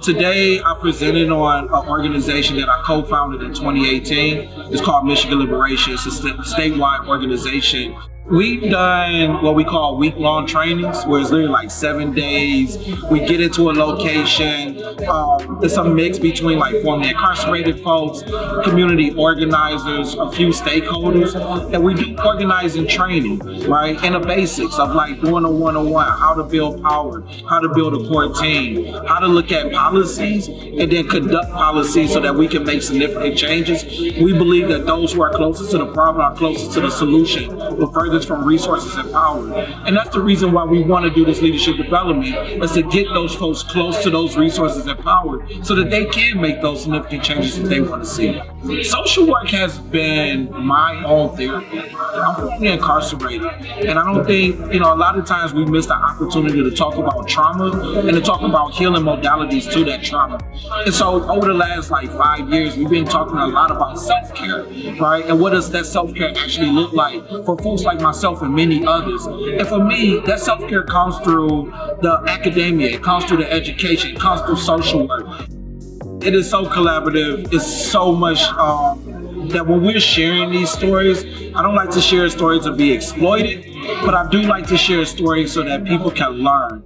Today, I presented on an organization that I co-founded in 2018. It's called MILiberation. It's a statewide organization. We've done what we call week-long trainings, where it's literally like 7 days. We get into a location. It's a mix between like formerly incarcerated folks, community organizers, a few stakeholders, and we do organizing training, right? And the basics of like doing a one-on-one, how to build power, how to build a core team, how to look at policies, and then conduct policies so that we can make significant changes. We believe that those who are closest to the problem are closest to the solution, but furthest from resources and power. And that's the reason why we want to do this leadership development, is to get those folks close to those resources and power so that they can make those significant changes that they want to see. Social work has been my own therapy. I'm formerly incarcerated, and I don't think, a lot of times we miss the opportunity to talk about trauma and to talk about healing modalities to that trauma. And so over the last like 5 years, we've been talking a lot about self-care, right? And what does that self-care actually look like for folks like myself and many others? And for me, that self-care comes through the academia, it comes through the education, it comes through social work. It is so collaborative. It's so much that when we're sharing these stories, I don't like to share stories to be exploited, but I do like to share stories so that people can learn.